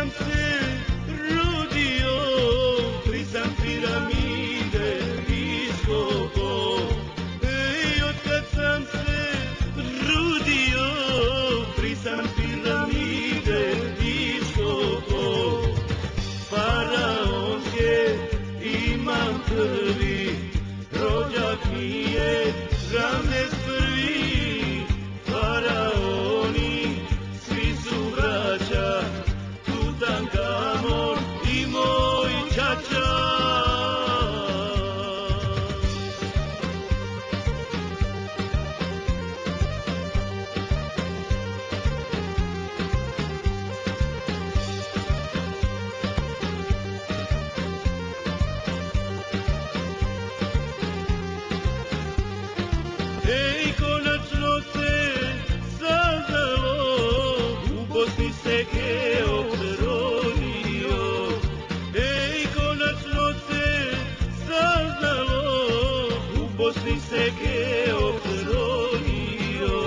sam se rodio, pri sam piramide iskopao. Ej, otkad sam se rodio, pri sam piramide iskopao. Faraonske imam krvi, rođak mi je Ramzes prvi. Faraoni svi su braća, Tutankamon i moj čača. Ej, konačno se saznalo, u Bosni se Keop rodio. Ej, konačno se saznalo, u Bosni se Keop rodio.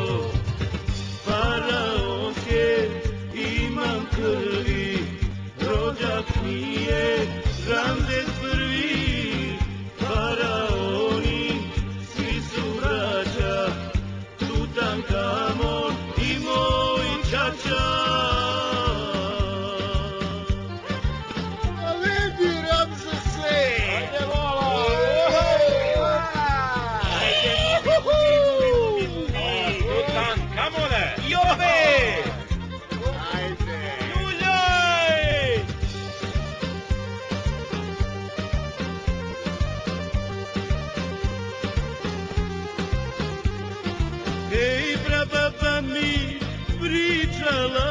Faraonske imam krvi, rođak mi je Ramzes prvi. Faraoni svi su braća, Tutankamon i moj čača. A vidi, Ramzese! Ajde, vola! Tutankamone! Jove! Ajde! Ljuljaj! Ej, prababa mi pričala,